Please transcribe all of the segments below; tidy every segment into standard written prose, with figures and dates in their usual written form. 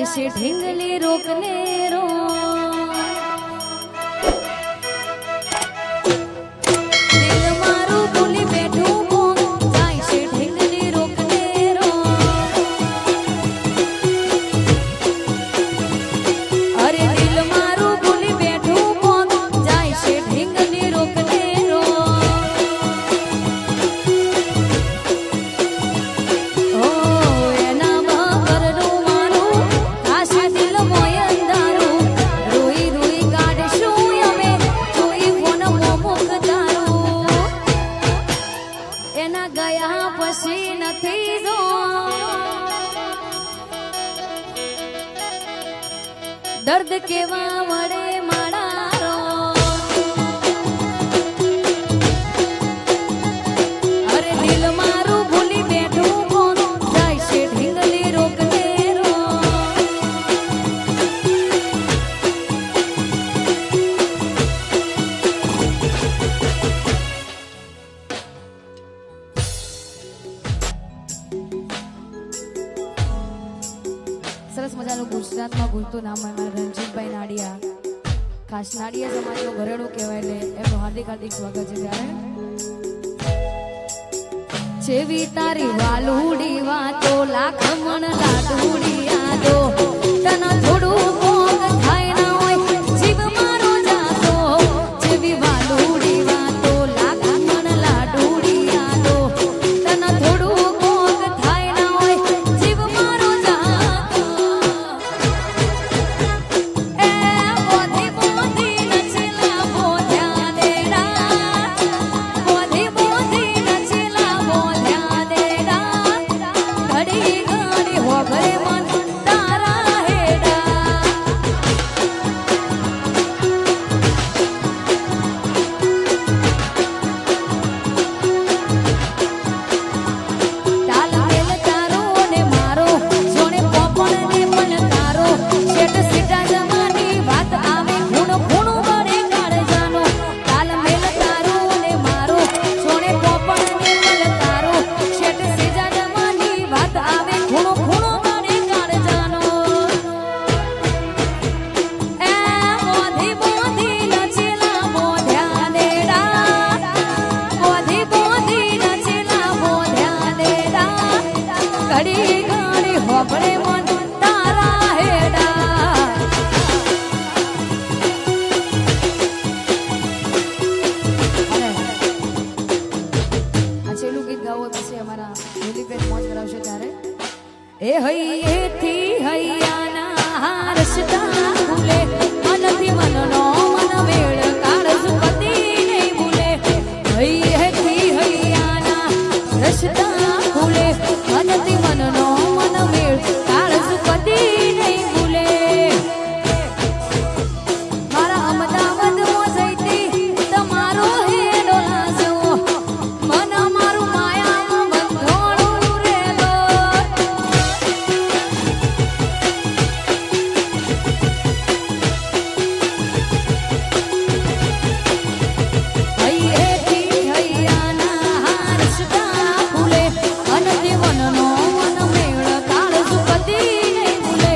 से ढिंगली रोकने रो दिल मारू भूली बैठू कोण जाय से ढिंगली रोकने रो अरे दिल मारू भूली बैठू कोण जाय से ढिंगली रोकने रो ओ एना मगरनु मारू आशा दिल मोय अंधारू रोई रोई काढशू यमे જોઈ ફોન મોમુખ તારું એના ગયા પછી નથી જો દર્દ કેવા વડે માળારો અરે દિલ મારું ભૂલી બેઠું કોણ જાય છે ઢીંગલી રોકને રો સરસ મજાનું ગુજરાતમાં બોલતું નામ હોય મારા રણજીતભાઈ નાડિયા ખાસ નાડિયા સમાજનું ઘરેણું કહેવાય એટલે એમનું હાર્દિક હાર્દિક સ્વાગત છે ત્યારે જેવી તારી વાલુડી વાતો લાખ મણ લાડુડી યાદો તને થોડું ભોગ થાય ના હોય જીવ મારો જાતો જેવી વાલુડી વાતો લાખ મણ લાડુડી યાદો તને થોડું ભોગ થાય ના હોય જીવ મારો જાતો એ બોધી બોધી નચલા બોધ્યા દેડા બોધી બોધી નચલા બોધ્યા દેડા ઘડી ઘડી હોભરે મન તારા હેડા તાલ મેલ તારો ને મારો જોણે પોપણ ને મન તારો શેઠ સીટા જમાની વાત આવે ખૂણ ખૂણ બળે કાળજાનો તાલ મેલ તારો ને મારો જોણે પોપણ ને મન તારો શેઠ સીટા જમાની વાત આવે ખૂણ ખૂણ બળે કાળજાનો એ બોધી બોધી નચલા બોધ્યા દેડા બોધી બોધી નચલા બોધ્યા દેડા ઘડી ઘડી હોબળે મન તારા હેડા અને આ છેલ્લું ગીત ગાવું પછી અમારા દિલીપબેન મોજ કરાવશે ત્યારે એ હૈયેથી હૈયાના રસ્તા ભૂલે મનથી મનનો મન મેળ કાળજુ કદી નહીં ભૂલે હૈયેથી હૈયાના રસ્તા ભૂલે મનથી મનનો મન મેળ કાળજુ કદી નહીં ભૂલે મારા અમદાવાદમાં જઈતી તમારો હેડો લાજો મન મારું માયામાં બંધોળું રેલો હૈયેથી હૈયાના રસ્તા ભૂલે મનથી મનનો મન મેળ કાળજુ કદી નહીં ભૂલે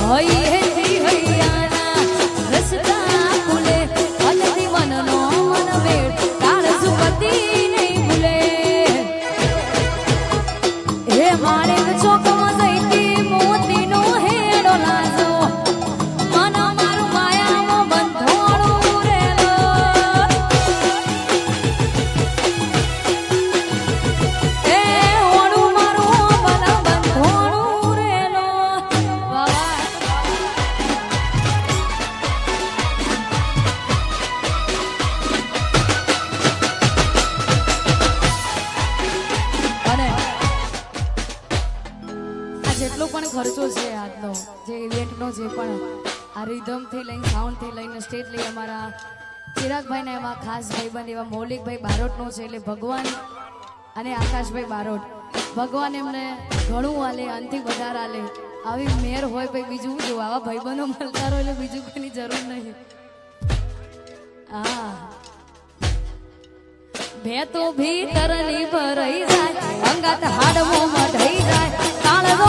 હૈયેથી હૈયાના રસ્તા ભૂલે મનથી મનનો મન મેળ કાળજુ કદી નહીં ભૂલે હે માણેક ચોકમાં જઈતી મોતીનો હેડો લાજો મન મારું માયામાં બંધોળું રેલો એ ઓળું મારું બધા બંધોળું રેલો વાહ અને આ જેટલો પણ ખર્ચો છે આજનો જે ઇવેન્ટનો જે પણ આ રિધમથી લઈને સાઉન્ડથી લઈને સ્ટેજ લઈ અમારા ચિરાગભાઈને એમાં ખાસ ભાઈબંધ એવા મૌલિકભાઈ બારોટનો છે એટલે ભગવાન અને આકાશભાઈ બારોટ ભગવાન એમને ઘણું આલે અંતિમ વધાર આલે આવી મેર હોય ભાઈ બીજું જો આવા ભાઈબંધો મળતા રહો એટલે બીજું કોઈની જરૂર નહીં હા ભે તો ભીતરની ભરાઈ જાય અંગાત હાડમો મઢાઈ જાય કાળનો